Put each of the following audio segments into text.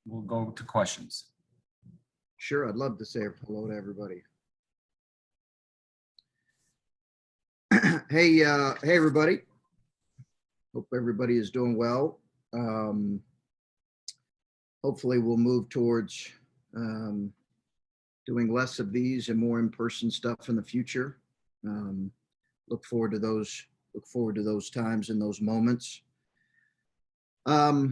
we'll go to questions. Sure, I'd love to say hello to everybody. Hey, everybody. Hope everybody is doing well. Hopefully we'll move towards doing less of these and more in-person stuff in the future. Look forward to those times and those moments. I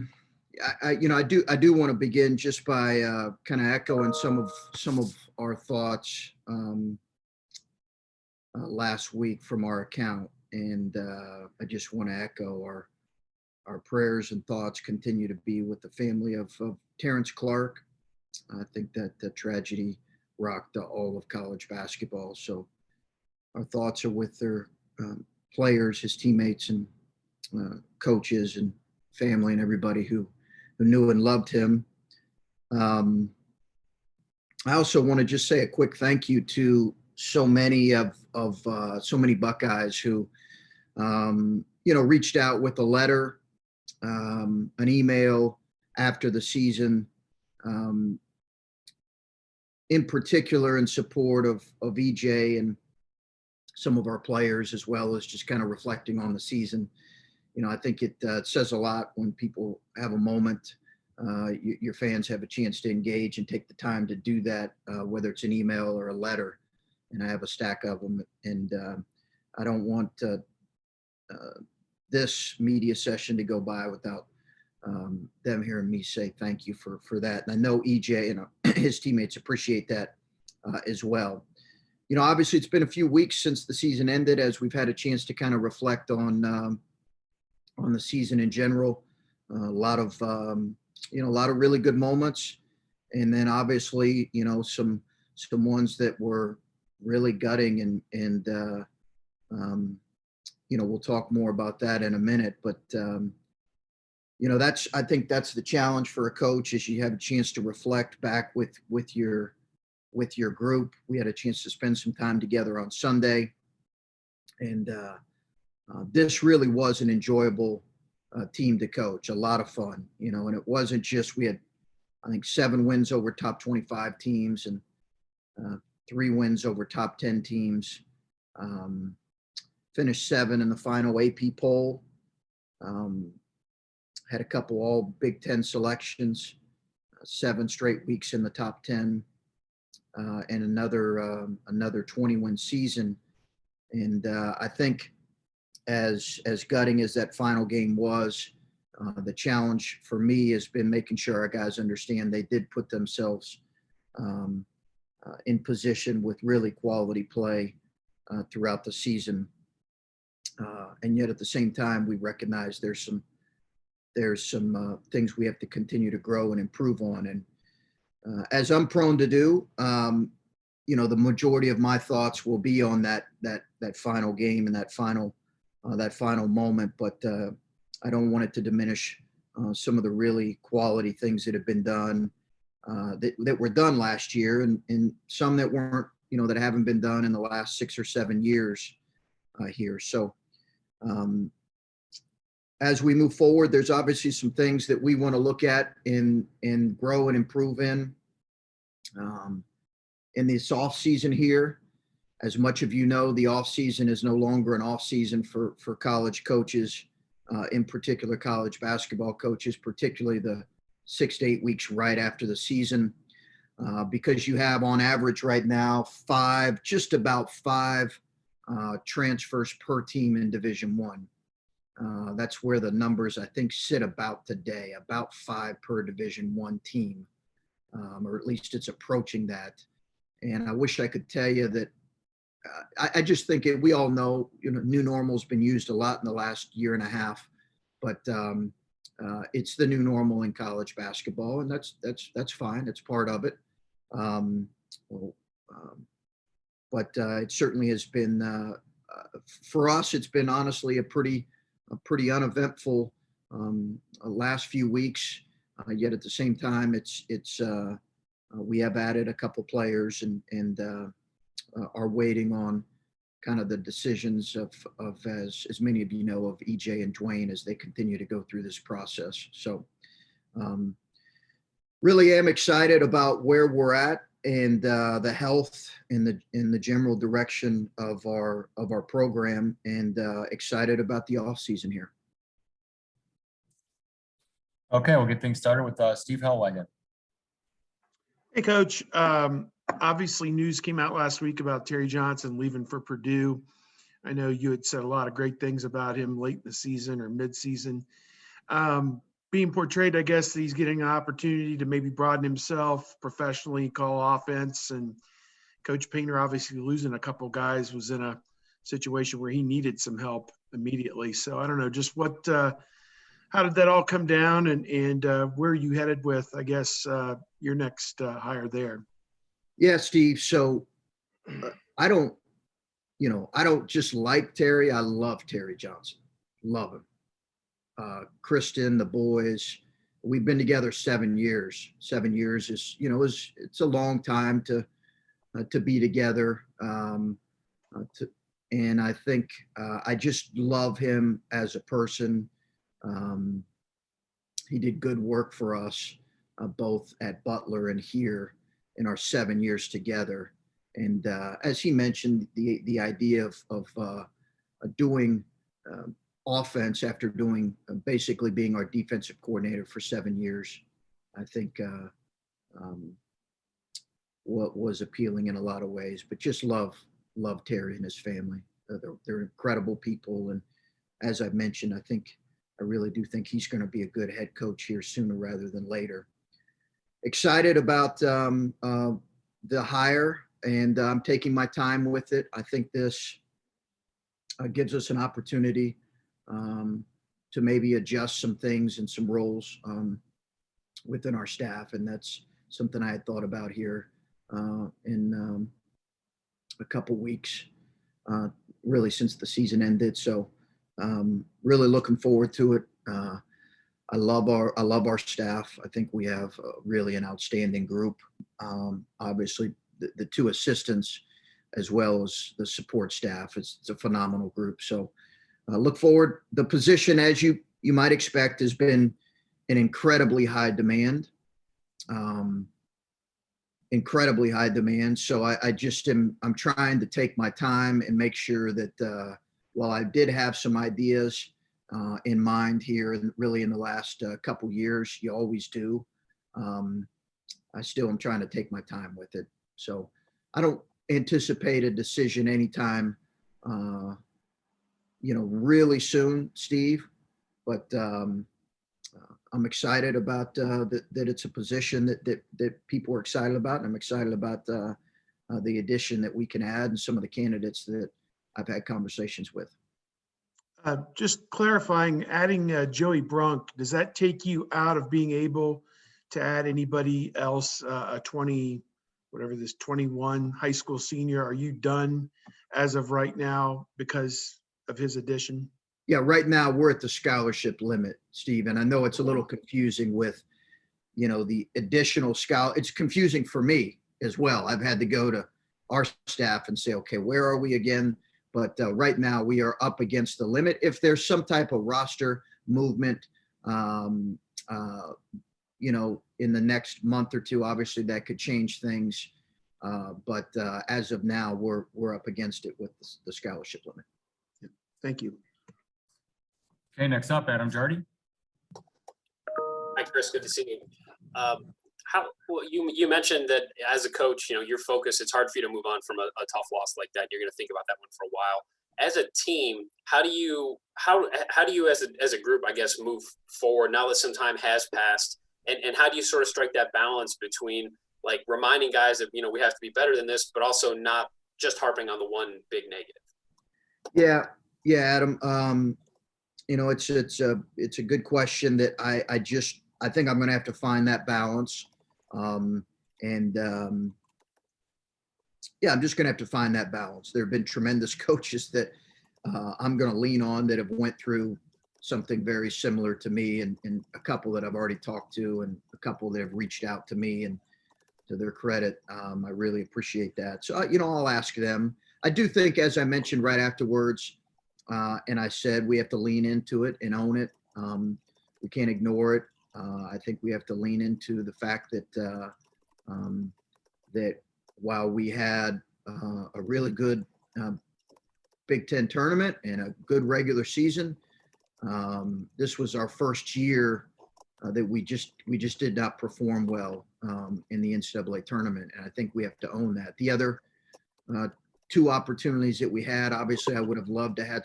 do want to begin just by kind of echoing some of our thoughts last week from our account, and I just want to echo our prayers and thoughts continue to be with the family of Terrence Clark. I think that the tragedy rocked all of college basketball, so our thoughts are with their players, his teammates, and coaches and family and everybody who knew and loved him. I also want to just say a quick thank you to so many so many Buckeyes who, reached out with a letter, an email after the season, in particular in support of EJ and some of our players, as well as just kind of reflecting on the season. I think it says a lot when people have a moment, your fans have a chance to engage and take the time to do that, whether it's an email or a letter. And I have a stack of them. And I don't want this media session to go by without them hearing me say thank you for that. And I know EJ and his teammates appreciate that as well. Obviously it's been a few weeks since the season ended, as we've had a chance to kind of reflect on the season in general. A lot of really good moments, and then obviously some ones that were really gutting, and we'll talk more about that in a minute. But I think that's the challenge for a coach, is you have a chance to reflect back with your group. We had a chance to spend some time together on Sunday, and this really was an enjoyable team to coach, a lot of fun, and it wasn't just, we had, I think, 7 wins over top 25 teams and 3 wins over top 10 teams, finished 7 in the final AP poll, had a couple all Big Ten selections, 7 straight weeks in the top 10, and another 20-win season. And I think as gutting as that final game was, the challenge for me has been making sure our guys understand they did put themselves in position with really quality play throughout the season. And yet at the same time, we recognize there's some things we have to continue to grow and improve on. And as I'm prone to do, the majority of my thoughts will be on that final game and that final moment. But I don't want it to diminish some of the really quality things that have been done, that were done last year, and some that weren't, that haven't been done in the last 6 or 7 years here. So as we move forward, there's obviously some things that we want to look at and grow and improve in this off season here. As much of the off season is no longer an off season for college coaches, in particular college basketball coaches, particularly the 6 to 8 weeks right after the season, because you have on average right now just about 5 transfers per team in Division I. That's where the numbers, I think, sit about today, about 5 per Division I team, or at least it's approaching that. And I wish I could tell you that. I just think we all know, new normal has been used a lot in the last year and a half, but it's the new normal in college basketball, and that's fine. It's part of it. But it certainly has been, for us, it's been honestly a pretty uneventful last few weeks. Yet at the same time, we have added a couple players and are waiting on kind of the decisions of as many of you know, of EJ and Duane as they continue to go through this process. So really am excited about where we're at and the health and the general direction of our program, and excited about the off season here. Okay, we'll get things started with Steve Hellwagon. Hey, Coach. Obviously, news came out last week about Terry Johnson leaving for Purdue. I know you had said a lot of great things about him late in the season or mid-season. Being portrayed, I guess, that he's getting an opportunity to maybe broaden himself professionally, call offense. And Coach Painter, obviously losing a couple guys, was in a situation where he needed some help immediately. So I don't know, just how did that all come down, and where are you headed with, I guess, your next hire there? Yeah, Steve. So I don't just like Terry. I love Terry Johnson. Love him. Kristen, the boys, we've been together 7 years. 7 years is, it's a long time to be together. And I think I just love him as a person. He did good work for us, both at Butler and here in our 7 years together. And as he mentioned, the idea of doing offense after doing basically being our defensive coordinator for 7 years, I think what was appealing in a lot of ways. But just love Terry and his family. They're incredible people, and as I've mentioned, I really do think he's going to be a good head coach here sooner rather than later. Excited about the hire, and I'm taking my time with it. I think this gives us an opportunity to maybe adjust some things and some roles within our staff, and that's something I had thought about here in a couple weeks, really since the season ended. So really looking forward to it. I love our staff. I think we have really an outstanding group. Obviously, the two assistants as well as the support staff. It's a phenomenal group. So look forward. The position, as you might expect, has been an incredibly high demand. Incredibly high demand. So I'm trying to take my time and make sure that while I did have some ideas in mind here, and really in the last couple years, you always do. I still am trying to take my time with it. So I don't anticipate a decision anytime, really soon, Steve. But I'm excited about that it's a position that people are excited about, and I'm excited about the addition that we can add and some of the candidates that I've had conversations with. Just clarifying, adding Joey Brunk, does that take you out of being able to add anybody else, a 21 high school senior? Are you done as of right now because of his addition? Yeah, right now we're at the scholarship limit, Steve. And I know it's a little confusing with, the additional scholar. It's confusing for me as well. I've had to go to our staff and say, okay, where are we again? But right now we are up against the limit. If there's some type of roster movement, in the next month or two, obviously that could change things. But as of now, we're up against it with the scholarship limit. Thank you. Okay, next up, Adam Jardy. Hi, Chris. Good to see you. You mentioned that as a coach, your focus, it's hard for you to move on from a tough loss like that. You're going to think about that one for a while. As a team, how do you as a group, I guess, move forward now that some time has passed? And how do you sort of strike that balance between like reminding guys that, we have to be better than this, but also not just harping on the one big negative? Yeah, Adam. It's a good question that I think I'm going to have to find that balance. I'm just going to have to find that balance. There have been tremendous coaches that I'm going to lean on that have went through something very similar to me, and a couple that I've already talked to, and a couple that have reached out to me, and to their credit, I really appreciate that. So, I'll ask them. I do think, as I mentioned right afterwards, and I said, we have to lean into it and own it. We can't ignore it. I think we have to lean into the fact that that while we had a really good Big Ten tournament and a good regular season, this was our first year that we just did not perform well in the NCAA tournament, and I think we have to own that. The other two opportunities that we had, obviously, I would have loved to had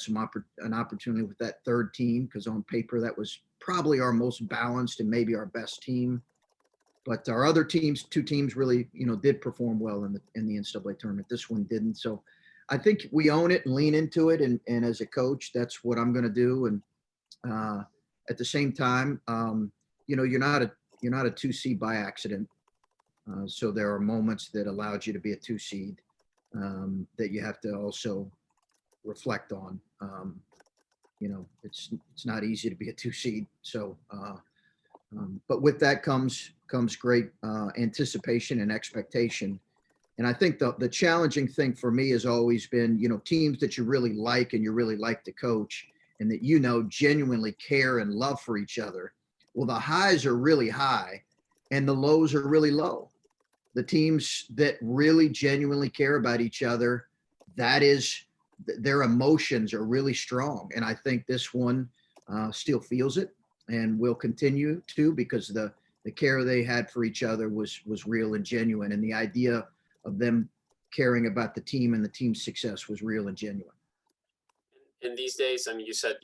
an opportunity with that third team, because on paper that was probably our most balanced and maybe our best team. But our other teams, two teams, really, did perform well in the NCAA tournament. This one didn't. So I think we own it and lean into it. And as a coach, that's what I'm going to do. And at the same time, you're not a 2 seed by accident. So there are moments that allowed you to be a 2 seed that you have to also reflect on. It's not easy to be a 2 seed. So, but with that comes great anticipation and expectation. And I think the challenging thing for me has always been, teams that you really like and you really like to coach and that, genuinely care and love for each other. Well, the highs are really high and the lows are really low. The teams that really genuinely care about each other, their emotions are really strong. And I think this one still feels it and will continue to, because the care they had for each other was real and genuine. And the idea of them caring about the team and the team's success was real and genuine. And these days, I mean, you said,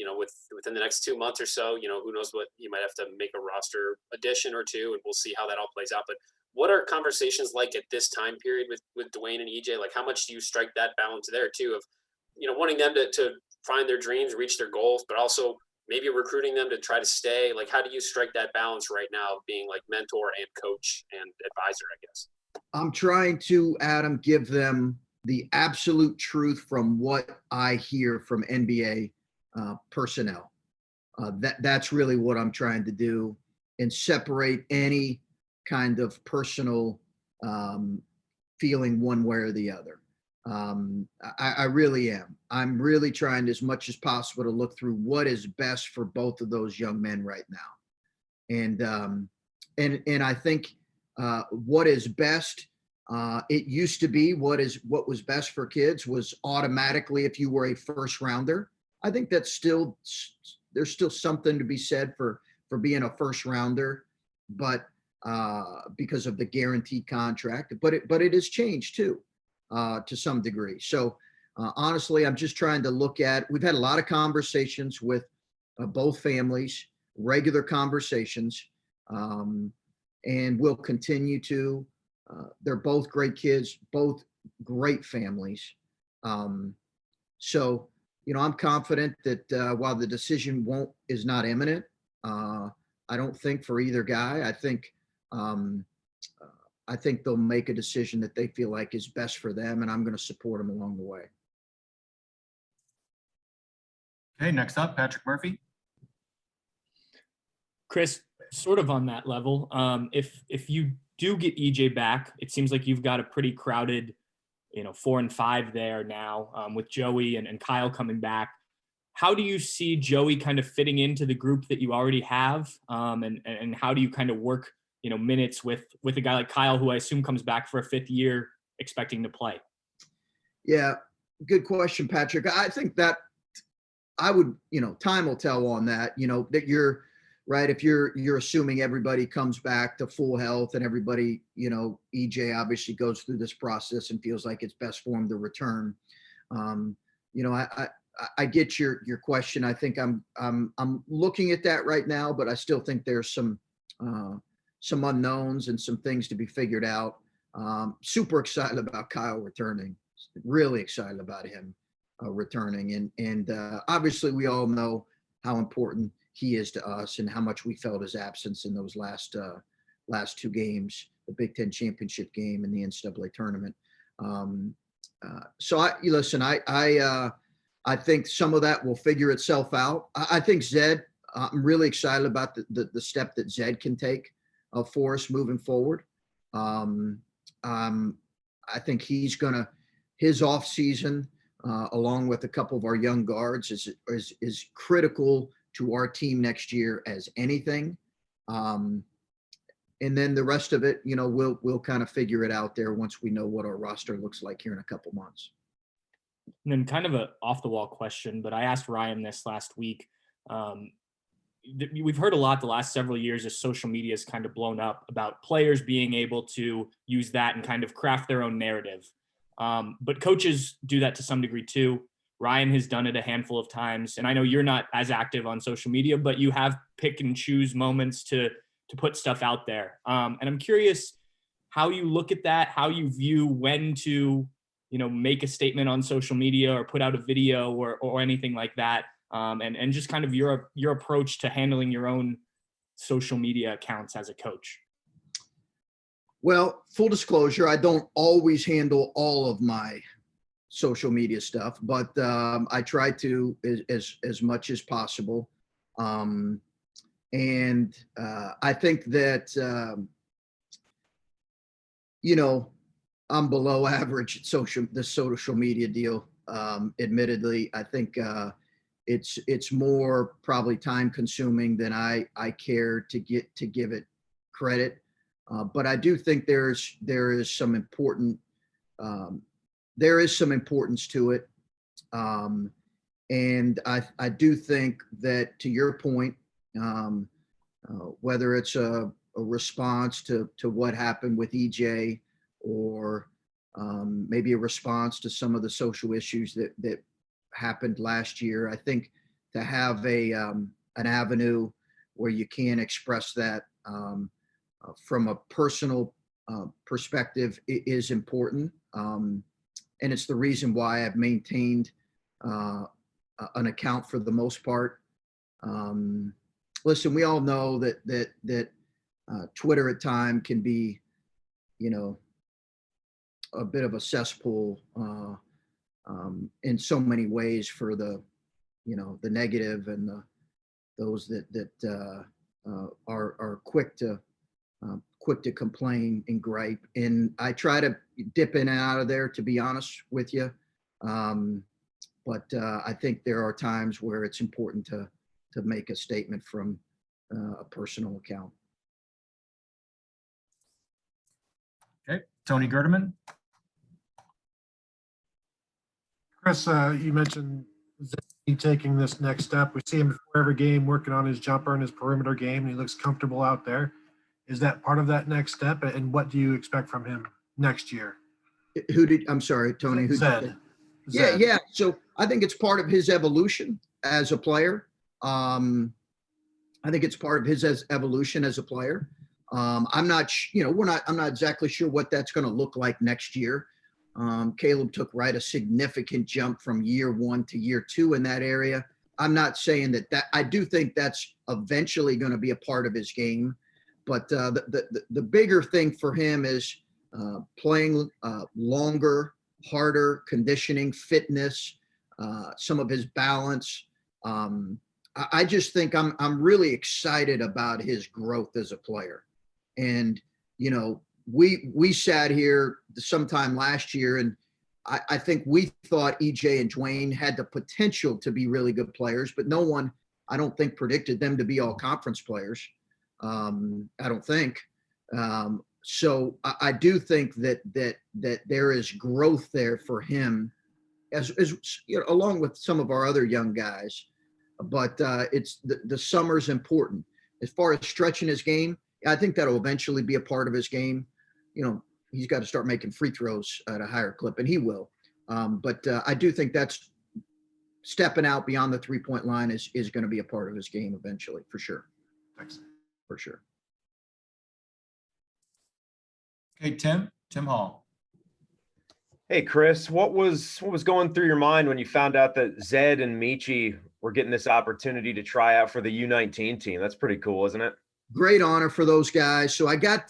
within the next 2 months or so, who knows what, you might have to make a roster addition or two, and we'll see how that all plays out. But what are conversations like at this time period with Duane and EJ? Like, how much do you strike that balance there too of, wanting them to find their dreams, reach their goals, but also maybe recruiting them to try to stay? Like, how do you strike that balance right now of being like mentor and coach and advisor, I guess? I'm trying to, Adam, give them the absolute truth from what I hear from NBA personnel. That's really what I'm trying to do, and separate any kind of personal feeling one way or the other. I really am. I'm really trying as much as possible to look through what is best for both of those young men right now. And I think what is best, it used to be what was best for kids was automatically if you were a first rounder. I think there's still something to be said for being a first rounder, but because of the guaranteed contract, but it has changed too, to some degree. So honestly, I'm just trying to look at, we've had a lot of conversations with both families, regular conversations, and we'll continue to. They're both great kids, both great families. So, I'm confident that while the decision is not imminent, I don't think for either guy. I think they'll make a decision that they feel like is best for them, and I'm going to support them along the way. Okay, next up, Patrick Murphy. Chris, sort of on that level, if you do get EJ back, it seems like you've got a pretty crowded, 4 and 5 there now, with Joey and Kyle coming back. How do you see Joey kind of fitting into the group that you already have? And how do you kind of work, minutes with a guy like Kyle, who I assume comes back for a 5th year expecting to play? Yeah, good question, Patrick. I think that I would, time will tell on that, that you're right. If you're assuming everybody comes back to full health and everybody, EJ obviously goes through this process and feels like it's best for him to return. I get your question. I think I'm looking at that right now, but I still think there's some unknowns and some things to be figured out. Super excited about Kyle returning. Really excited about him returning, and obviously we all know how important he is to us and how much we felt his absence in those last 2 games, the Big Ten championship game and the NCAA tournament. So I think some of that will figure itself out. I think Zed, I'm really excited about the step that Zed can take for us moving forward. I think his off season, along with a couple of our young guards, is critical to our team next year as anything. And then the rest of it, we'll kind of figure it out there once we know what our roster looks like here in a couple months. And then kind of a off the wall question, but I asked Ryan this last week. We've heard a lot the last several years as social media has kind of blown up about players being able to use that and kind of craft their own narrative. But coaches do that to some degree too. Ryan has done it a handful of times. And I know you're not as active on social media, but you have pick and choose moments to put stuff out there. And I'm curious how you look at that, how you view when to, make a statement on social media or put out a video or anything like that. And just kind of your approach to handling your own social media accounts as a coach. Well, full disclosure, I don't always handle all of my social media stuff, but I try to as much as possible. And I think that, I'm below average at the social media deal. Admittedly, I think it's more probably time consuming than I care to give it credit. But I do think there is some importance to it. And I do think that, to your point, whether it's a response to what happened with EJ, or maybe a response to some of the social issues that happened last year, I think to have an avenue where you can express that from a personal perspective is important. And it's the reason why I've maintained an account for the most part. Listen, we all know that Twitter at times can be, a bit of a cesspool in so many ways for the negative and those that are quick to complain and gripe. And I try to dip in and out of there, to be honest with you. But I think there are times where it's important to make a statement from a personal account. Okay, Tony Gerdeman. Chris, you mentioned Zach taking this next step. We see him before every game working on his jumper and his perimeter game, and he looks comfortable out there. Is that part of that next step? And what do you expect from him next year? I'm sorry, Tony. Zed. Yeah. So I think it's part of his evolution as a player. I think it's part of his evolution as a player. I'm not exactly sure what that's going to look like next year. Caleb took a significant jump from year 1 to year 2 in that area. I'm not saying that I do think that's eventually going to be a part of his game, but the bigger thing for him is playing longer, harder, conditioning, fitness, some of his balance. I just think I'm really excited about his growth as a player. And, we sat here sometime last year, and I think we thought EJ and Duane had the potential to be really good players, but no one, I don't think, predicted them to be all conference players. I don't think. So I do think that there is growth there for him, as along with some of our other young guys. But it's the summer's important. As far as stretching his game, I think that'll eventually be a part of his game. He's got to start making free throws at a higher clip, and he will. But I do think that's stepping out beyond the 3-point line is going to be a part of his game eventually, for sure. Thanks. For sure. Okay, Tim Hall. Hey, Chris, what was going through your mind when you found out that Zed and Ncaa were getting this opportunity to try out for the U19 team? That's pretty cool, isn't it? Great honor for those guys. So I got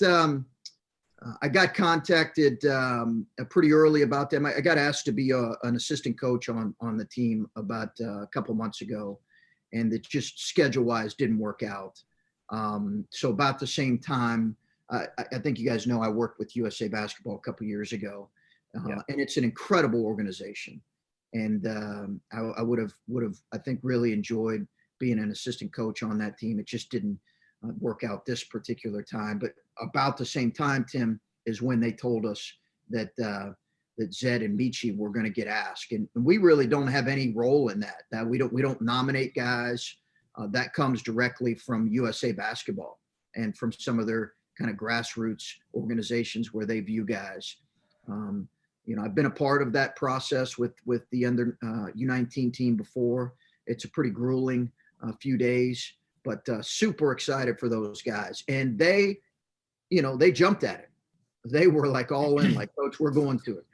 contacted pretty early about them. I got asked to be an assistant coach on the team about a couple months ago, and it just schedule-wise didn't work out. So about the same time, I think you guys know I worked with USA Basketball a couple years ago, and it's an incredible organization. And I would have I think really enjoyed being an assistant coach on that team. It just didn't work out this particular time. But about the same time, Tim, is when they told us that that Zed and Ncaa were going to get asked, and we really don't have any role in that. That we don't nominate guys. That comes directly from USA Basketball and from some of their kind of grassroots organizations where they view guys. I've been a part of that process with the under U19 team before. It's a pretty grueling few days, but super excited for those guys. And they jumped at it. They were like all in, like, Coach, we're going to it.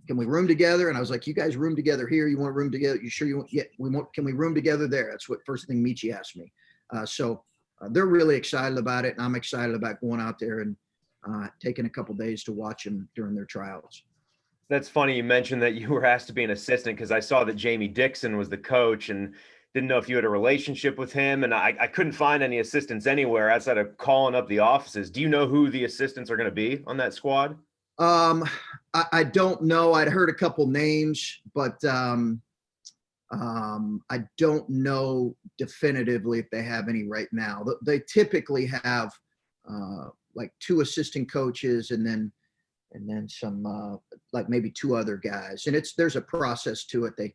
Can we room together? And I was like, you guys room together here? You want to room together? You sure you want? Yeah, we want. Can we room together there? That's what first thing Ncaa asked me. So they're really excited about it, and I'm excited about going out there and taking a couple days to watch them during their tryouts. That's funny you mentioned that you were asked to be an assistant, because I saw that Jamie Dixon was the coach and didn't know if you had a relationship with him. And I couldn't find any assistants anywhere outside of calling up the offices. Do you know who the assistants are going to be on that squad? I don't know. I'd heard a couple names, but I don't know definitively if they have any right now. They typically have like 2 assistant coaches and then some like maybe 2 other guys. And there's a process to it. They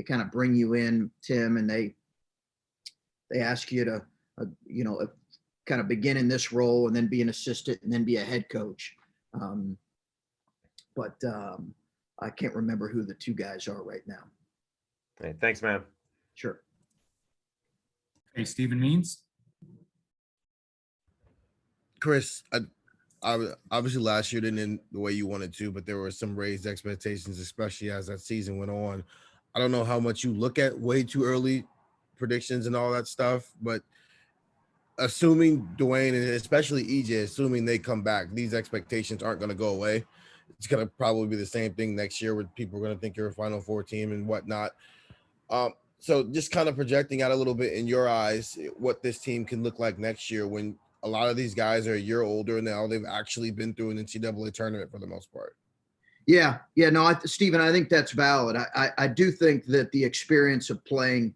kind of bring you in, Tim, and they ask you to kind of begin in this role and then be an assistant and then be a head coach. But I can't remember who the 2 guys are right now. Hey, thanks, man. Sure. Okay, Stephen Means. Chris, I obviously last year didn't end the way you wanted to, but there were some raised expectations, especially as that season went on. I don't know how much you look at way too early predictions and all that stuff, but assuming Duane and especially EJ, assuming they come back, these expectations aren't going to go away. It's going to probably be the same thing next year where people are going to think you're a Final Four team and whatnot. So just kind of projecting out a little bit in your eyes, what this team can look like next year when a lot of these guys are a year older now. They've actually been through an NCAA tournament for the most part. Yeah. No, Stephen, I think that's valid. I do think that the experience of playing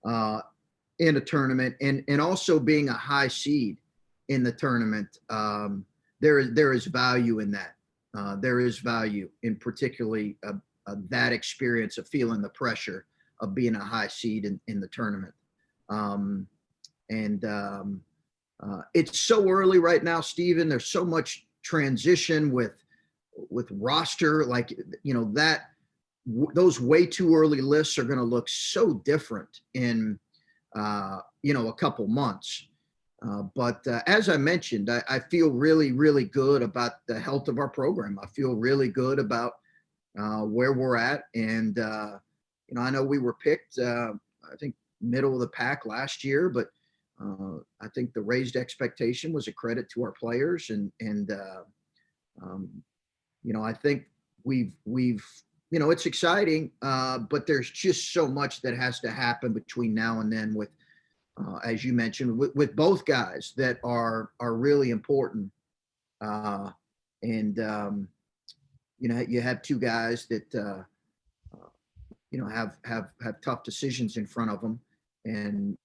in a tournament and also being a high seed in the tournament, there is value in that. There is value in particularly that experience of feeling the pressure of being a high seed in the tournament. It's so early right now, Stephen. There's so much transition with roster, like, those way too early lists are going to look so different in, a couple months. But as I mentioned, I feel really, really good about the health of our program. I feel really good about where we're at. And, I know we were picked, I think, middle of the pack last year, but I think the raised expectation was a credit to our players. And I think we've it's exciting, but there's just so much that has to happen between now and then with, as you mentioned, with both guys that are really important. You have 2 guys that, have tough decisions in front of them. And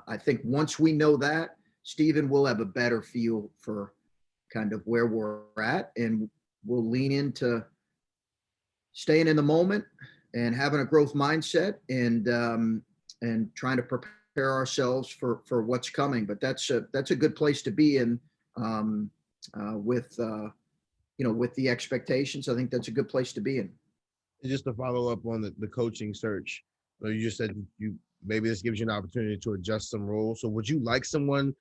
I think once we know that, Stephen, we'll have a better feel for kind of where we're at, and we'll lean into staying in the moment and having a growth mindset and trying to prepare ourselves for what's coming. But that's a good place to be in with the expectations. I think that's a good place to be in. And just to follow up on the coaching search, you just said maybe this gives you an opportunity to adjust some roles. So would you like someone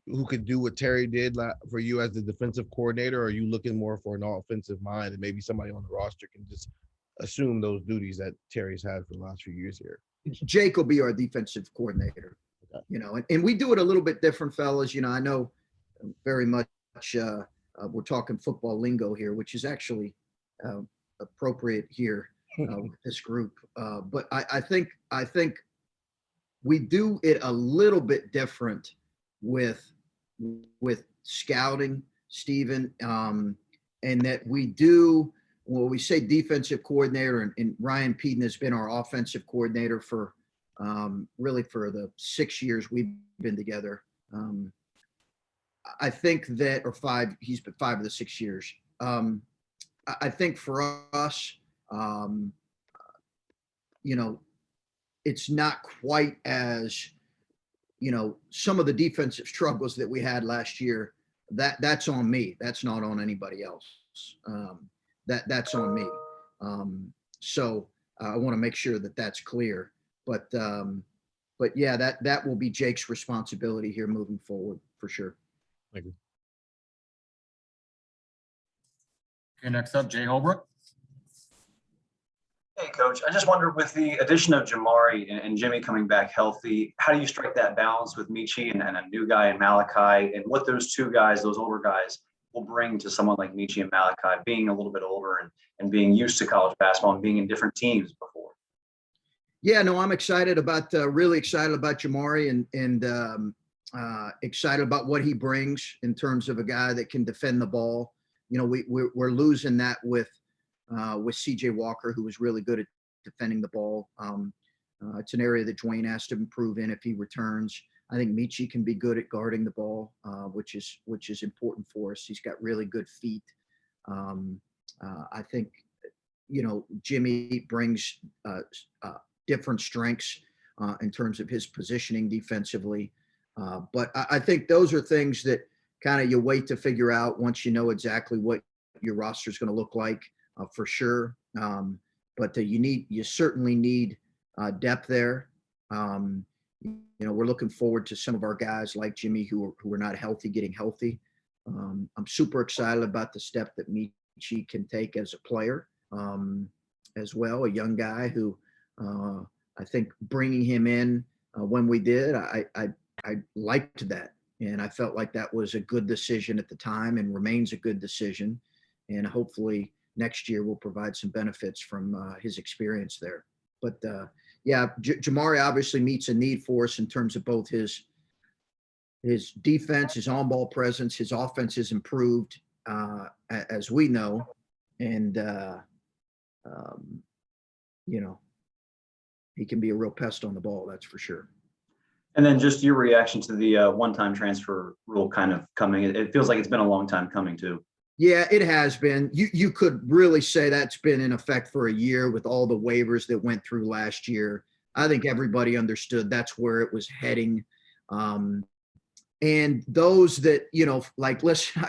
who could do what Terry did for you as the defensive coordinator, or are you looking more for an offensive mind and maybe somebody on the roster can just assume those duties that Terry's had for the last few years here? Jake will be our defensive coordinator. Okay. And we do it a little bit different, fellas. I know very much we're talking football lingo here, which is actually appropriate here with this group. But I think we do it a little bit different with scouting, Stephen, and that we do, when we say defensive coordinator, and Ryan Peden has been our offensive coordinator for really for the 6 years we've been together. I think that, or 5, he's been 5 of the 6 years. I think for us, you know, it's not quite as, some of the defensive struggles that we had last year, that's on me. That's not on anybody else. That's on me. So I want to make sure that that's clear. But yeah, that will be Jake's responsibility here moving forward for sure. Thank you. Okay, next up, Jay Holbrook. Hey, Coach. I just wondered, with the addition of Jamari and Jimmy coming back healthy, how do you strike that balance with Ncaa and a new guy in Malachi, and what those two guys, those older guys, will bring to someone like Ncaa and Malachi, being a little bit older and being used to college basketball and being in different teams before? Yeah, no, I'm excited about, really excited about Jamari and excited about what he brings in terms of a guy that can defend the ball. We're losing that with CJ Walker, who was really good at defending the ball. It's an area that Duane has to improve in if he returns. I think Ncaa can be good at guarding the ball, which is important for us. He's got really good feet. I think, Jimmy brings different strengths in terms of his positioning defensively. But I think those are things that kind of you wait to figure out once you know exactly what your roster is going to look like, for sure. But you certainly need depth there. We're looking forward to some of our guys like Jimmy who are not healthy getting healthy. I'm super excited about the step that Ncaa can take as a player, as well. A young guy who I think bringing him in when we did, I liked that. And I felt like that was a good decision at the time and remains a good decision. And hopefully next year will provide some benefits from his experience there. But yeah, Jamari obviously meets a need for us in terms of both his defense, his on-ball presence, his offense has improved, as we know. And, he can be a real pest on the ball, that's for sure. And then just your reaction to the one-time transfer rule kind of coming. It feels like it's been a long time coming too. Yeah, it has been. You could really say that's been in effect for a year with all the waivers that went through last year. I think everybody understood that's where it was heading. And those that, listen,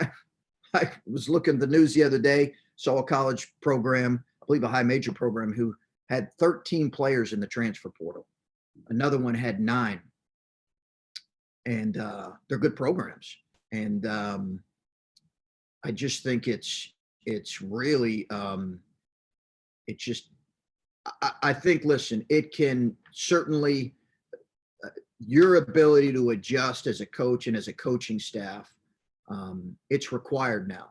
I was looking at the news the other day, saw a college program, I believe a high major program, who had 13 players in the transfer portal. Another one had 9. And they're good programs. And I just think it's really, I think, listen, it can certainly, your ability to adjust as a coach and as a coaching staff, it's required now.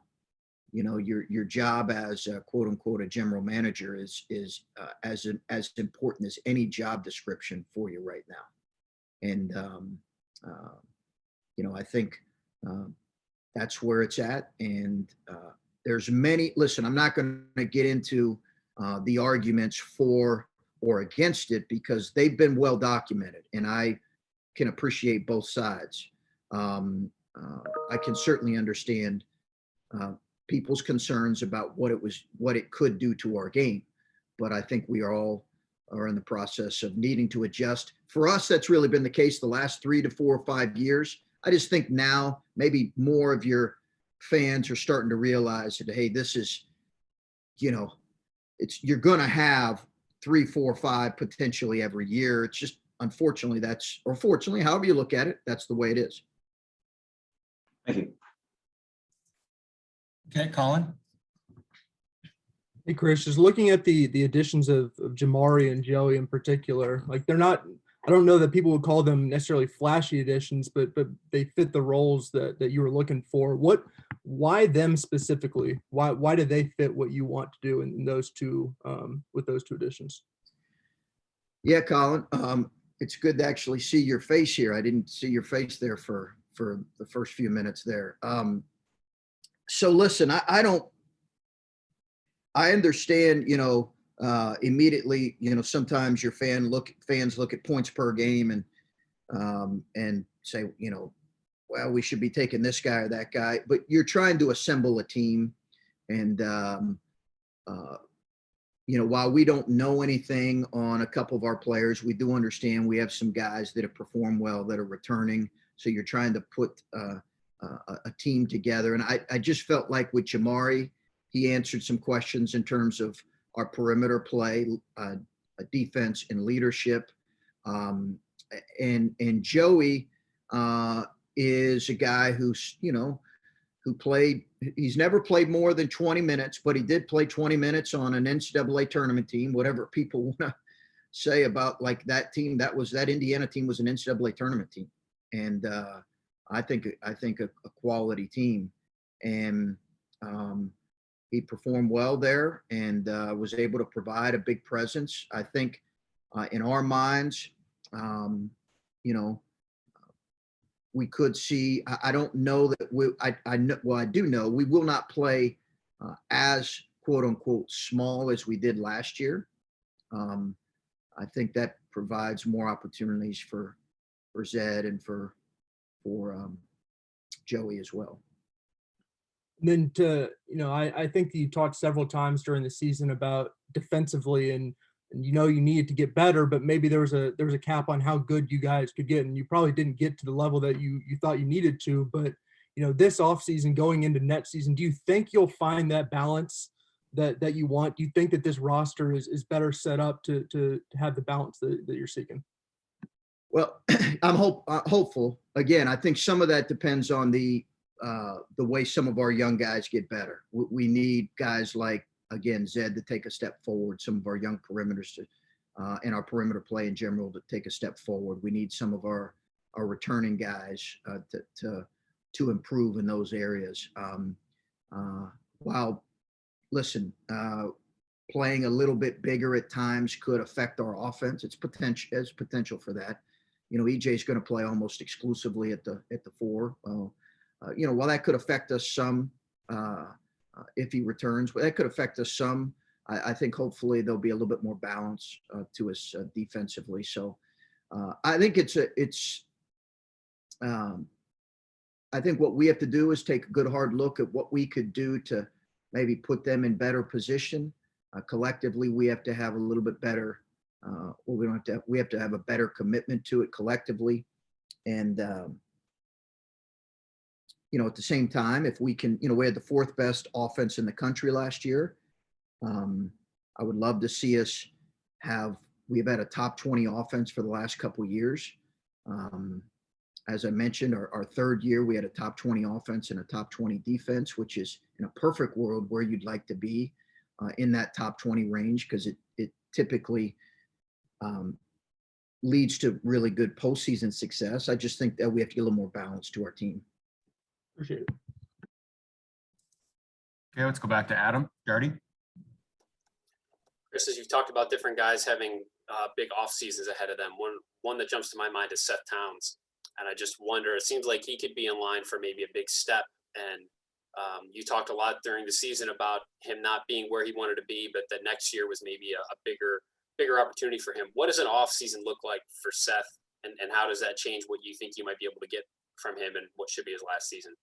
Your job as a, quote unquote, a general manager is as important as any job description for you right now. And, I think that's where it's at. And there's many, listen, I'm not going to get into the arguments for or against it because they've been well documented and I can appreciate both sides. I can certainly understand people's concerns about what it could do to our game. But I think we are in the process of needing to adjust. For us, that's really been the case the last 3 to 4 or 5 years. I just think now maybe more of your fans are starting to realize that, hey, this is, you're going to have 3, 4, 5 potentially every year. It's just, unfortunately, or fortunately, however you look at it, that's the way it is. Thank you. Okay, Colin. Hey, Chris, just looking at the additions of Jamari and Joey in particular, like they're not, I don't know that people would call them necessarily flashy additions, but they fit the roles that you were looking for. Why them specifically? Why do they fit what you want to do in those two, with those two additions? Yeah, Colin, it's good to actually see your face here. I didn't see your face there for the first few minutes there. So listen, I understand, immediately, sometimes your fans look at points per game and say, well, we should be taking this guy or that guy, but you're trying to assemble a team. And, while we don't know anything on a couple of our players, we do understand we have some guys that have performed well that are returning. So you're trying to put a team together. And I just felt like with Jamari, he answered some questions in terms of our perimeter play, defense and leadership. And Joey is a guy who's, who played, he's never played more than 20 minutes, but he did play 20 minutes on an NCAA tournament team, whatever people want to say about like that team. That Indiana team was an NCAA tournament team. And I think a quality team. And he performed well there and was able to provide a big presence. I think in our minds, we could see, I don't know that I know, well, I do know we will not play as quote unquote small as we did last year. I think that provides more opportunities for Zed and for Joey as well. And then I think that you talked several times during the season about defensively and you needed to get better, but maybe there was a cap on how good you guys could get, and you probably didn't get to the level that you thought you needed to. But this offseason going into next season, do you think you'll find that balance that you want? Do you think that this roster is better set up to have the balance that you're seeking? Well, I'm hopeful. Again, I think some of that depends on the way some of our young guys get better. We need guys like, again, Zed to take a step forward, some of our young perimeters and our perimeter play in general to take a step forward. We need some of our returning guys to improve in those areas. While, listen, playing a little bit bigger at times could affect our offense. It's potential for that. EJ is going to play almost exclusively at the 4. While that could affect us some, if he returns, but that could affect us some. I think hopefully there'll be a little bit more balance to us defensively. So I think I think what we have to do is take a good hard look at what we could do to maybe put them in better position. Collectively, we have to have a little bit better. We have to have a better commitment to it collectively, and at the same time, if we can, we had the 4th best offense in the country last year. I would love to see us we've had a top 20 offense for the last couple of years. As I mentioned, our 3rd year, we had a top 20 offense and a top 20 defense, which is in a perfect world where you'd like to be in that top 20 range, because it typically leads to really good postseason success. I just think that we have to get a little more balance to our team. Appreciate it. Okay, let's go back to Adam Jardy. Chris, as you've talked about different guys having big off seasons ahead of them, one that jumps to my mind is Seth Townes. And I just wonder, it seems like he could be in line for maybe a big step. And you talked a lot during the season about him not being where he wanted to be, but that next year was maybe a bigger opportunity for him. What does an off season look like for Seth? And how does that change what you think you might be able to get from him and what should be his last season?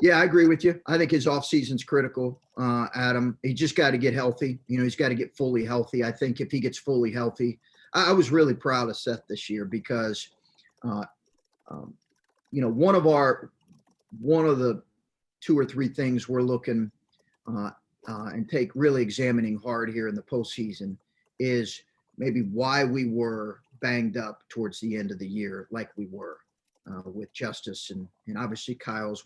Yeah, I agree with you. I think his offseason's critical, Adam. He just got to get healthy. He's got to get fully healthy. I think if he gets fully healthy, I was really proud of Seth this year because, one of the 2 or 3 things we're looking and really examining hard here in the postseason is maybe why we were banged up towards the end of the year like we were with Justice. And obviously Kyle's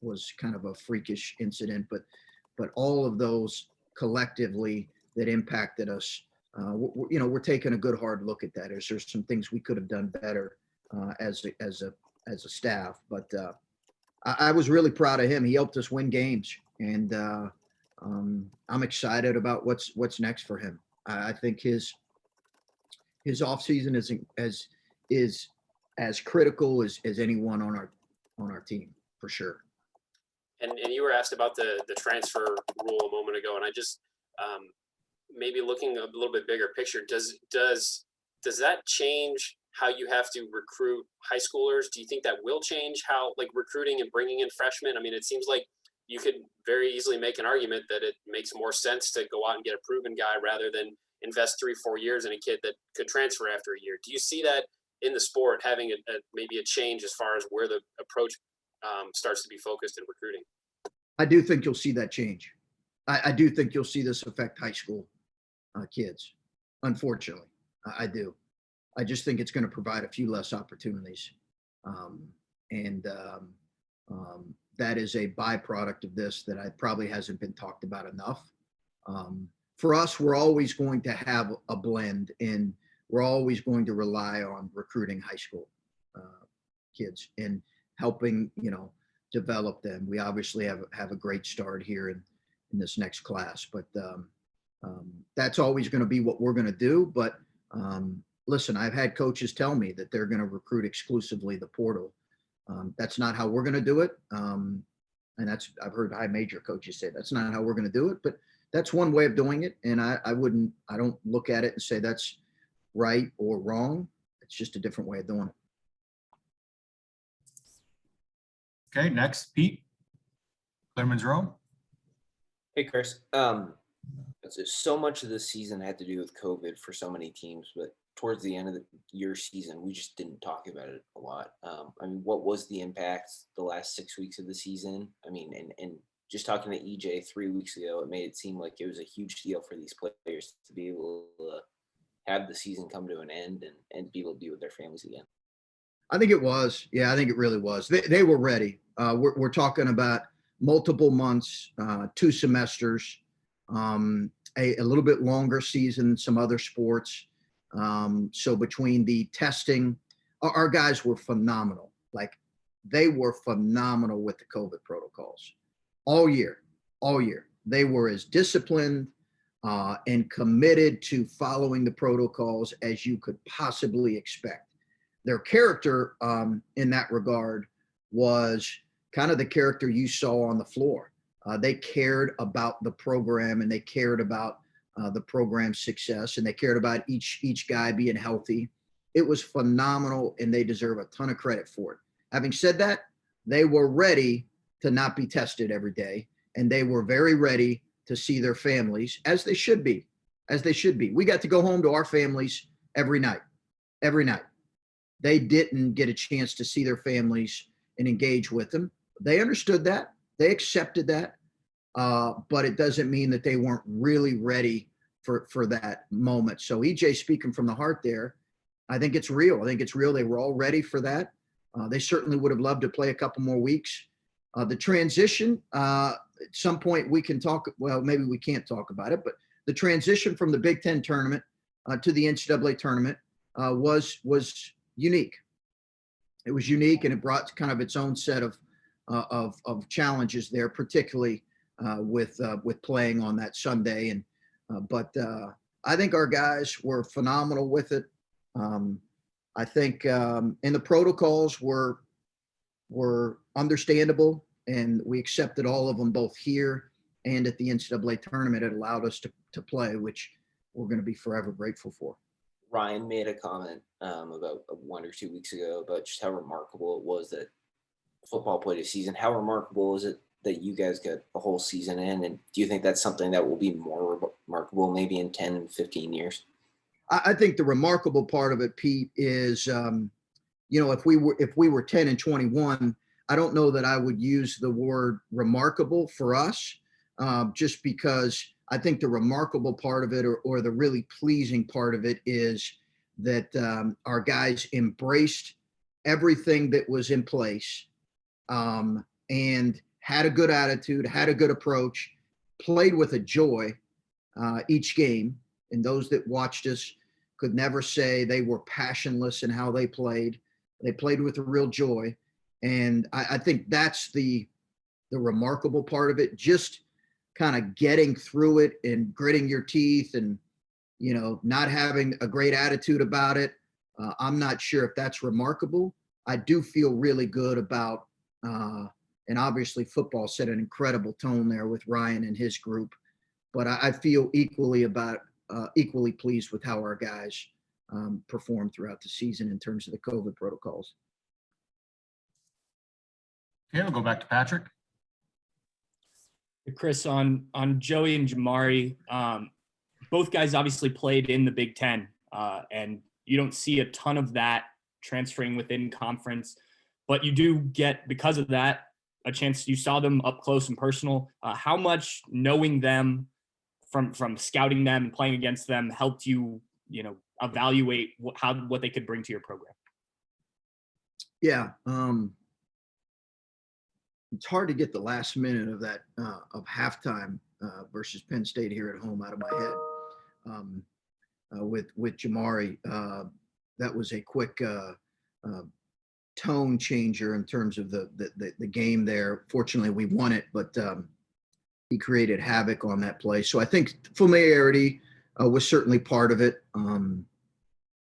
was kind of a freakish incident, but all of those collectively that impacted us, we're taking a good hard look at that. Is there some things we could have done better as a staff? But I was really proud of him. He helped us win games, and I'm excited about what's next for him. I think his offseason is as critical as anyone on our team for sure. And you were asked about the transfer rule a moment ago, and I just maybe looking a little bit bigger picture, does that change how you have to recruit high schoolers? Do you think that will change how like recruiting and bringing in freshmen? I mean, it seems like you could very easily make an argument that it makes more sense to go out and get a proven guy rather than invest 3-4 years in a kid that could transfer after a year. Do you see that in the sport having maybe a change as far as where the approach starts to be focused in recruiting? I do think you'll see that change. I do think you'll see this affect high school kids, unfortunately. I do. I just think it's going to provide a few less opportunities. That is a byproduct of this that probably hasn't been talked about enough. For us, we're always going to have a blend, and we're always going to rely on recruiting high school kids and helping, develop them. We obviously have a great start here in this next class, but that's always going to be what we're going to do. But listen, I've had coaches tell me that they're going to recruit exclusively the portal. That's not how we're going to do it. And I've heard high major coaches say that's not how we're going to do it, but that's one way of doing it. And I don't look at it and say that's right or wrong. It's just a different way of doing it. Okay, next, Pete. Clearman's Row. Hey, Chris. So much of the season had to do with COVID for so many teams, but towards the end of your season, we just didn't talk about it a lot. What was the impact the last 6 weeks of the season? And just talking to EJ 3 weeks ago, it made it seem like it was a huge deal for these players to be able to have the season come to an end and be able to be with their families again. I think it was. Yeah, I think it really was. They were ready. We're talking about multiple months, 2 semesters, a little bit longer season than some other sports. So between the testing, our guys were phenomenal. Like they were phenomenal with the COVID protocols all year. They were as disciplined and committed to following the protocols as you could possibly expect. Their character in that regard was kind of the character you saw on the floor. They cared about the program and they cared about the program's success and they cared about each guy being healthy. It was phenomenal and they deserve a ton of credit for it. Having said that, they were ready to not be tested every day and they were very ready to see their families as they should be. We got to go home to our families every night. They didn't get a chance to see their families and engage with them. They understood that. They accepted that. But it doesn't mean that they weren't really ready for that moment. So EJ speaking from the heart there, I think it's real. They were all ready for that. They certainly would have loved to play a couple more weeks. The transition, at some point we can talk, well, maybe we can't talk about it, but the transition from the Big Ten tournament to the NCAA tournament was unique. It was unique and it brought kind of its own set of challenges there, particularly with playing on that Sunday. But I think our guys were phenomenal with it. I think and the protocols were understandable and we accepted all of them both here and at the NCAA tournament. It allowed us to play, which we're going to be forever grateful for. Ryan made a comment about 1 or 2 weeks ago about just how remarkable it was that football played a season. How remarkable is it that you guys got the whole season in? And do you think that's something that will be more remarkable maybe in 10 and 15 years? I think the remarkable part of it, Pete, is, if we were 10 and 21, I don't know that I would use the word remarkable for us, just because I think the remarkable part of it or the really pleasing part of it is that our guys embraced everything that was in place and had a good attitude, had a good approach, played with a joy each game. And those that watched us could never say they were passionless in how they played. They played with a real joy. And I think that's the remarkable part of it, just kind of getting through it and gritting your teeth and, not having a great attitude about it. I'm not sure if that's remarkable. I do feel really good about, and obviously football set an incredible tone there with Ryan and his group, but I feel equally pleased with how our guys performed throughout the season in terms of the COVID protocols. Okay, we'll go back to Patrick. Chris, on Joey and Jamari, both guys obviously played in the Big Ten, and you don't see a ton of that transferring within conference, but you do get, because of that, a chance. You saw them up close and personal. How much knowing them from scouting them and playing against them helped you, evaluate what they could bring to your program? Yeah. It's hard to get the last minute of that of halftime versus Penn State here at home out of my head. With Jamari, that was a quick tone changer in terms of the game there. Fortunately, we won it, but he created havoc on that play. So I think familiarity was certainly part of it. And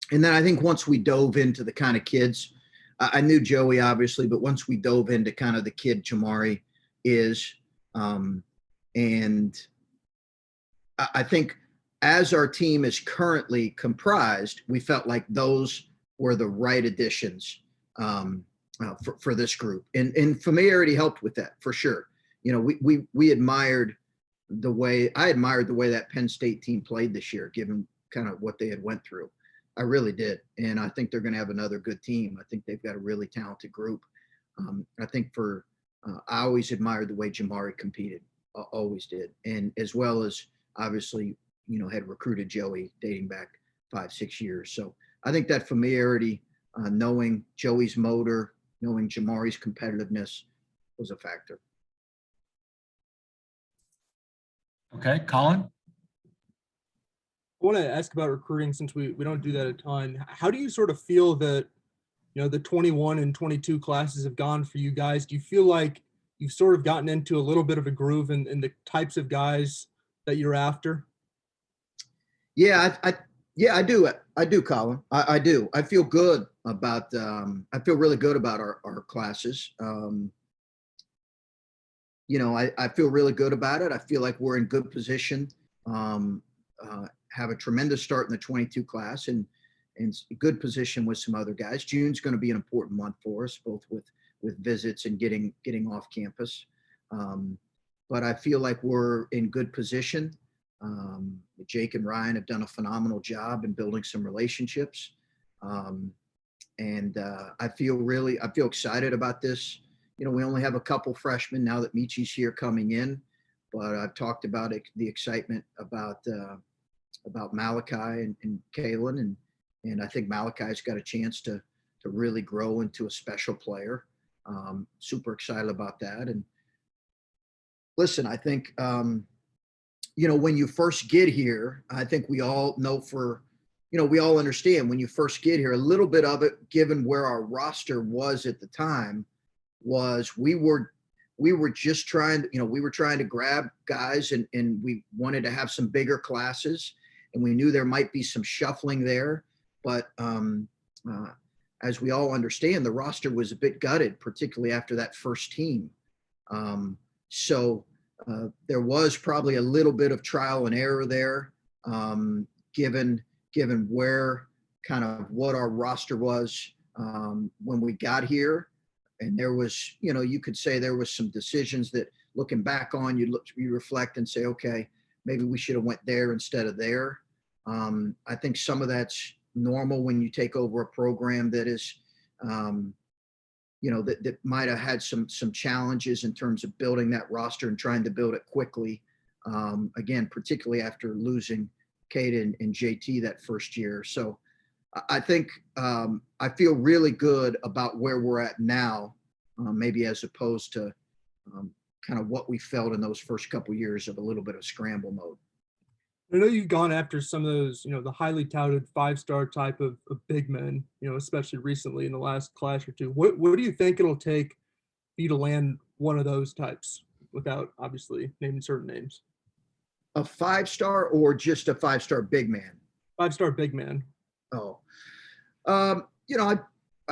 then I think once we dove into the kind of kids, I knew Joey obviously, but once we dove into kind of the kid Jamari is, and I think as our team is currently comprised, we felt like those were the right additions for this group, and familiarity helped with that for sure. We admired I admired the way that Penn State team played this year, given kind of what they had went through. I really did. And I think they're going to have another good team. I think they've got a really talented group. I think I always admired the way Jamari competed, always did. And as well as obviously, had recruited Joey dating back 5-6 years. So I think that familiarity, knowing Joey's motor, knowing Jamari's competitiveness was a factor. Okay, Colin. I want to ask about recruiting since we don't do that a ton. How do you sort of feel that, the 21 and 22 classes have gone for you guys? Do you feel like you've sort of gotten into a little bit of a groove in the types of guys that you're after? Yeah, I do. I do, Colin. I do. I feel good about, I feel really good about our classes. I feel really good about it. I feel like we're in good position. Have a tremendous start in the 22 class and good position with some other guys. June's going to be an important month for us, both with visits and getting off campus. But I feel like we're in good position. Jake and Ryan have done a phenomenal job in building some relationships. And I feel excited about this. We only have a couple freshmen now that Michi's here coming in, but I've talked about the excitement about Malachi and Kalen, and I think Malachi's got a chance to really grow into a special player. Super excited about that. And listen, I think when you first get here, I think we all know we all understand when you first get here, a little bit of it, given where our roster was at the time, was we were just trying to grab guys and we wanted to have some bigger classes. And we knew there might be some shuffling there, but as we all understand, the roster was a bit gutted, particularly after that first team. So there was probably a little bit of trial and error there, given where kind of what our roster was when we got here. And there was, you could say there was some decisions that looking back on, you reflect and say, okay, maybe we should have went there instead of there. I think some of that's normal when you take over a program that is, that might have had some challenges in terms of building that roster and trying to build it quickly. Again, particularly after losing Kate and JT that first year. So I think I feel really good about where we're at now, maybe as opposed to kind of what we felt in those first couple of years of a little bit of scramble mode. I know you've gone after some of those, the highly touted 5-star type of big men, especially recently in the last class or two. What do you think it'll take for you to land one of those types without obviously naming certain names? A 5-star or just a 5-star big man? 5-star big man. Oh, I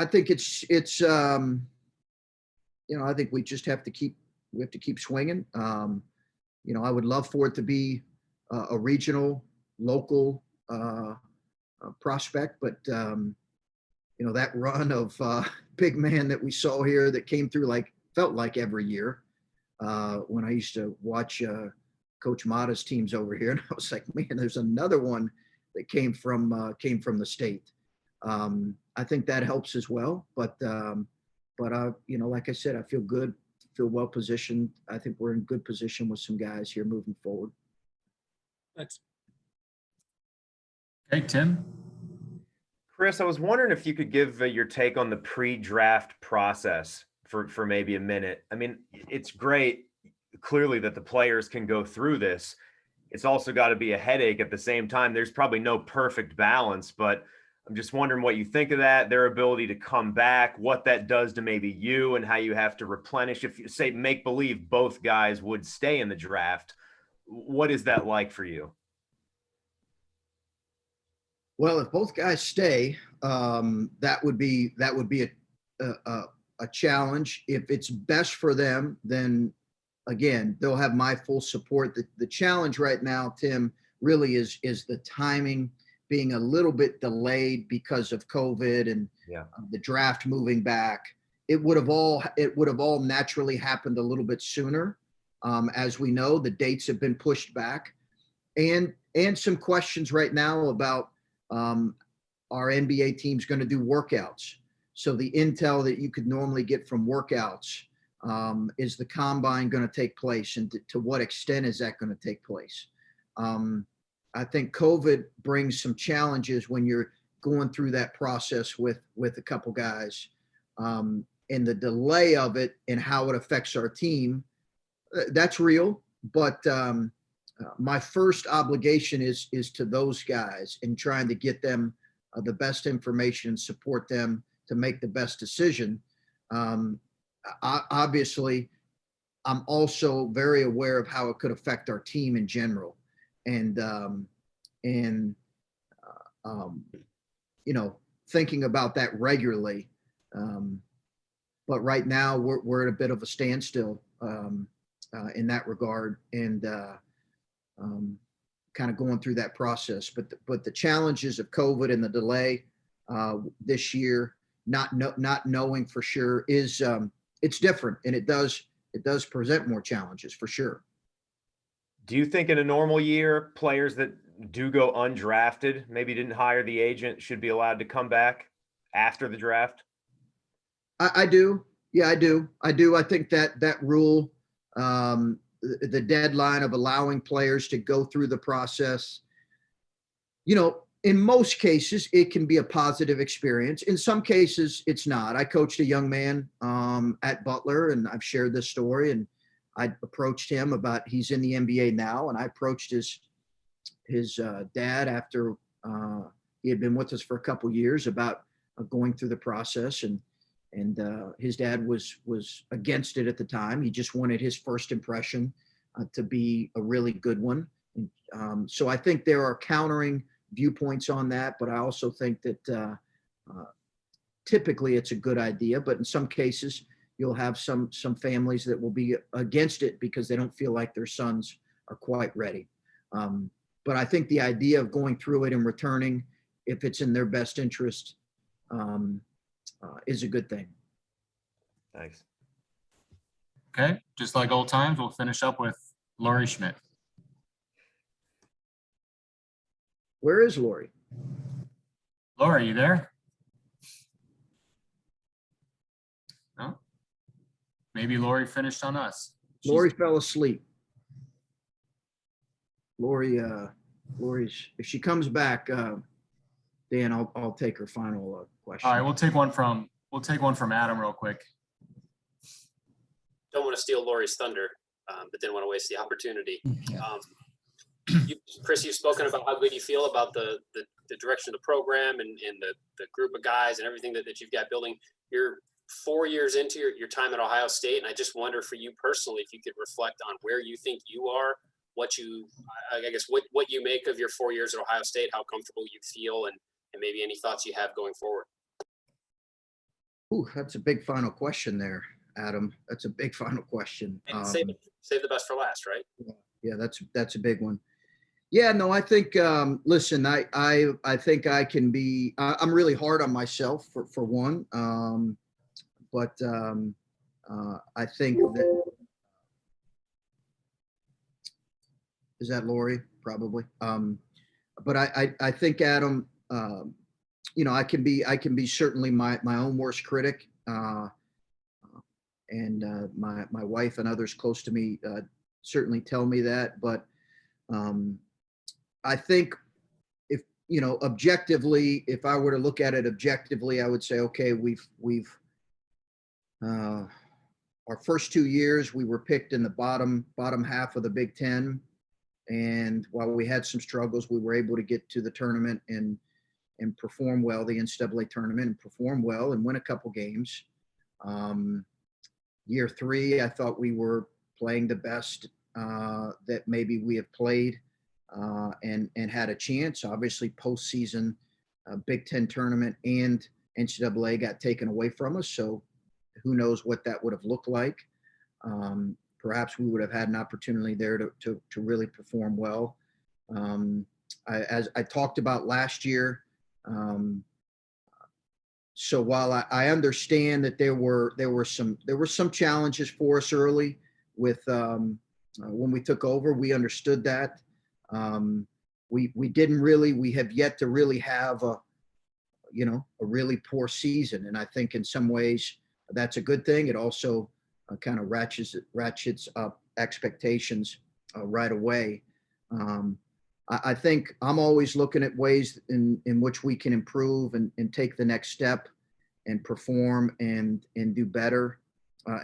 think it's I think we just have to keep swinging. I would love for it to be a regional, local prospect, but that run of big man that we saw here that came through felt like every year when I used to watch Coach Mata's teams over here, and I was like, man, there's another one that came from the state. I think that helps as well, but like I said, I feel good, feel well positioned. I think we're in good position with some guys here moving forward. Thanks. Okay, Tim. Chris, I was wondering if you could give your take on the pre-draft process for maybe a minute. I mean, it's great, clearly, that the players can go through this. It's also got to be a headache at the same time. There's probably no perfect balance, but I'm just wondering what you think of that, their ability to come back, what that does to maybe you and how you have to replenish. If you say make believe both guys would stay in the draft, what is that like for you? Well, if both guys stay, that would be a challenge. If it's best for them, then again, they'll have my full support. The challenge right now, Tim, really is the timing being a little bit delayed because of COVID and the draft moving back. It would have all naturally happened a little bit sooner. As we know, the dates have been pushed back, and some questions right now about our NBA team's going to do workouts. So the intel that you could normally get from workouts, is the combine going to take place, and to what extent is that going to take place? I think COVID brings some challenges when you're going through that process with a couple guys, and the delay of it and how it affects our team. That's real, but my first obligation is to those guys and trying to get them the best information and support them to make the best decision. Obviously, I'm also very aware of how it could affect our team in general, and thinking about that regularly. But right now, we're at a bit of a standstill in that regard, and kind of going through that process. But the challenges of COVID and the delay this year, not knowing for sure, is it's different, and it does present more challenges for sure. Do you think in a normal year, players that do go undrafted, maybe didn't hire the agent, should be allowed to come back after the draft? I do. Yeah, I do. I think that rule, the deadline of allowing players to go through the process, in most cases, it can be a positive experience. In some cases, it's not. I coached a young man at Butler, and I've shared this story, and I approached him about, he's in the NBA now, and I approached his dad after he had been with us for a couple years about going through the process, and his dad was against it at the time. He just wanted his first impression to be a really good one. So I think there are countering viewpoints on that, but I also think that typically it's a good idea. But in some cases, you'll have some families that will be against it because they don't feel like their sons are quite ready. But I think the idea of going through it and returning, if it's in their best interest, is a good thing. Thanks. Okay, just like old times, we'll finish up with Laurie Schmidt. Where is Lori? Laurie, you there? No? Maybe Laurie finished on us. Lori fell asleep. Lori's, if she comes back, Dan, I'll take her final question. All right, we'll take one from Adam real quick. Don't want to steal Lori's thunder, but didn't want to waste the opportunity. Chris, you've spoken about how good you feel about the direction of the program and the group of guys and everything that you've got building. You're 4 years into your time at Ohio State, and I just wonder for you personally, if you could reflect on where you think you are, what you make of your 4 years at Ohio State, how comfortable you feel, and maybe any thoughts you have going forward. Ooh, that's a big final question there, Adam. That's a big final question. And save the best for last, right? Yeah, that's a big one. Yeah, no, I think, listen, I think I can be, I'm really hard on myself for one. But I think that, is that Lori? Probably. But I think Adam, I can be certainly my own worst critic. And my wife and others close to me certainly tell me that. But I think if, objectively, if I were to look at it objectively, I would say, okay, we've our first 2 years, we were picked in the bottom half of the Big Ten. And while we had some struggles, we were able to get to the tournament and perform well, the NCAA tournament, and perform well and win a couple games. Year 3, I thought we were playing the best that maybe we have played and had a chance. Obviously, postseason, Big Ten tournament and NCAA got taken away from us. So who knows what that would have looked like. Perhaps we would have had an opportunity there to really perform well. As I talked about last year, so while I understand that there were some challenges for us early with when we took over, we understood that. We have yet to really have a really poor season, and I think in some ways that's a good thing. It also kind of ratchets up expectations right away. I think I'm always looking at ways in which we can improve and take the next step and perform and do better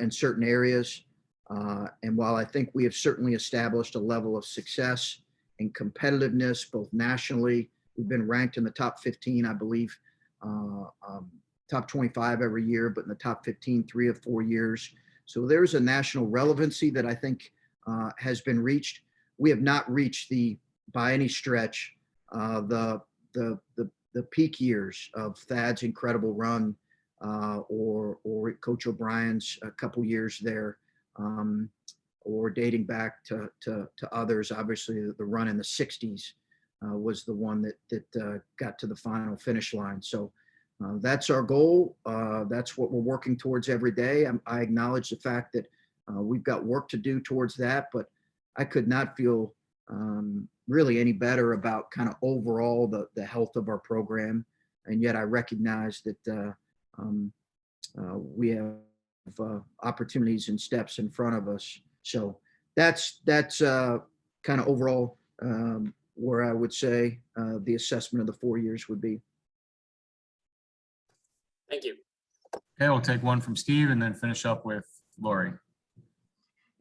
in certain areas. And while I think we have certainly established a level of success and competitiveness, both nationally, we've been ranked in the top 15, I believe, top 25 every year, but in the top 15, 3 of 4 years. So there's a national relevancy that I think has been reached. We have not reached by any stretch, the peak years of Thad's incredible run or Coach O'Brien's a couple years there, or dating back to others. Obviously, the run in the 60s was the one that got to the final finish line. So that's our goal. That's what we're working towards every day. I acknowledge the fact that we've got work to do towards that, but I could not feel really any better about kind of overall the health of our program. And yet I recognize that we have opportunities and steps in front of us. So that's kind of overall where I would say the assessment of the 4 years would be. Thank you. Okay, we'll take one from Steve and then finish up with Lori.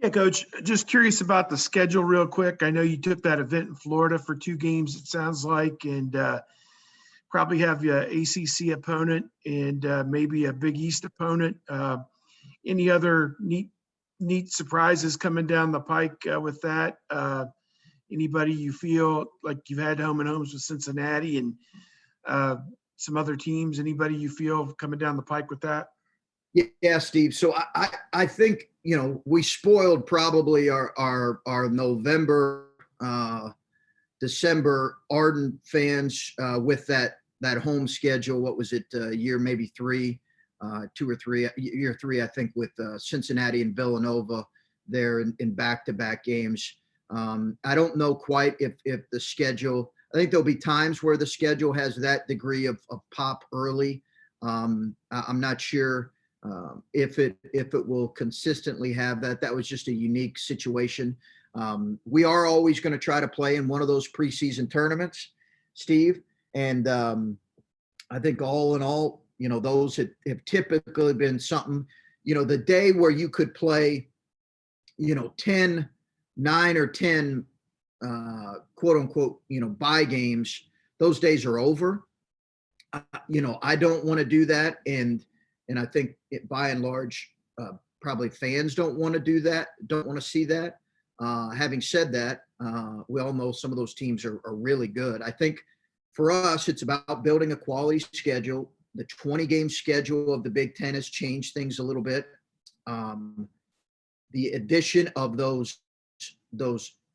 Yeah, Coach, just curious about the schedule real quick. I know you took that event in Florida for 2 games, it sounds like, and probably have your ACC opponent and maybe a Big East opponent. Any other neat surprises coming down the pike with that? Anybody you feel like you've had home and homes with Cincinnati and some other teams? Anybody you feel coming down the pike with that? Yeah, Steve. So I think, we spoiled probably our November, December ardent fans with that home schedule. What was it? Year maybe 3, 2 or 3, year 3, I think, with Cincinnati and Villanova there in back-to-back games. I don't know quite if the schedule, I think there'll be times where the schedule has that degree of pop early. I'm not sure if it will consistently have that. That was just a unique situation. We are always going to try to play in one of those preseason tournaments, Steve. And I think all in all, those have typically been something, the day where you could play, 9 or 10 quote unquote, bye games, those days are over. I don't want to do that. And I think by and large, probably fans don't want to do that, don't want to see that. Having said that, we all know some of those teams are really good. I think for us, it's about building a quality schedule. The 20-game schedule of the Big Ten has changed things a little bit. The addition of those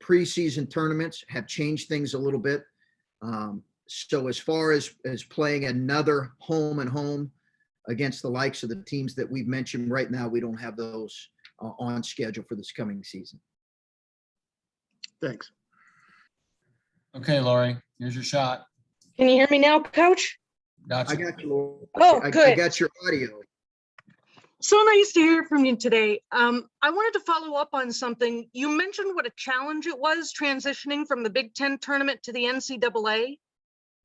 preseason tournaments have changed things a little bit. So as far as playing another home and home against the likes of the teams that we've mentioned right now, we don't have those on schedule for this coming season. Thanks. Okay, Lori, here's your shot. Can you hear me now, Coach? Gotcha. I got you, Lord. Oh, I good. got your audio. So nice to hear from you today. I wanted to follow up on something. You mentioned what a challenge it was transitioning from the Big Ten tournament to the NCAA.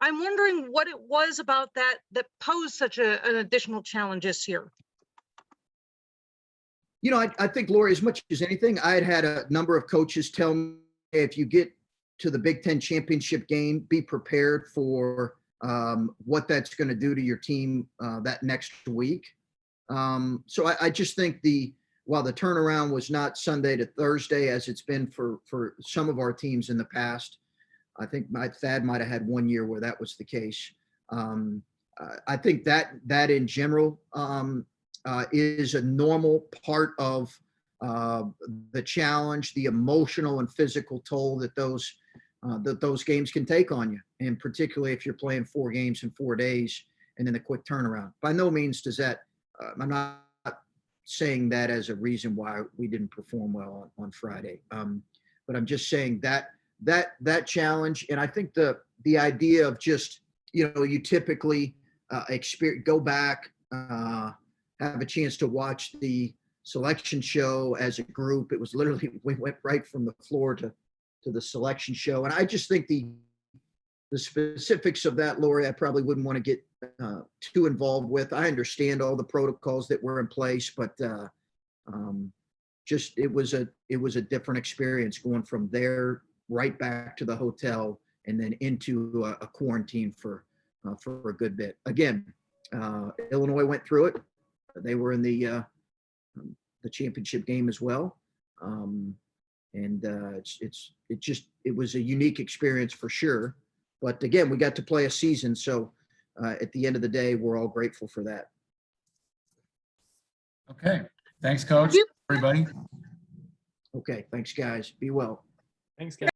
I'm wondering what it was about that posed such an additional challenge this year. You know, I think, Lori, as much as anything, I had a number of coaches tell me, hey, if you get to the Big Ten championship game, be prepared for what that's going to do to your team that next week. So I just think while the turnaround was not Sunday to Thursday, as it's been for some of our teams in the past, I think Thad might have had 1 year where that was the case. I think that in general is a normal part of the challenge, the emotional and physical toll that those games can take on you, and particularly if you're playing 4 games in 4 days and then a quick turnaround. By no means does that. I'm not saying that as a reason why we didn't perform well on Friday, but I'm just saying that challenge, and I think the idea of just, you know, you typically go back, have a chance to watch the selection show as a group. It was literally, we went right from the floor to the selection show, and I just think the specifics of that, Lori, I probably wouldn't want to get too involved with. I understand all the protocols that were in place, but just it was a different experience going from there right back to the hotel and then into a quarantine for a good bit. Again, Illinois went through it. They were in the championship game as well, and it was a unique experience for sure. But again, we got to play a season, so at the end of the day, we're all grateful for that. Okay, thanks, Coach. Everybody. Okay, thanks, guys. Be well. Thanks, guys.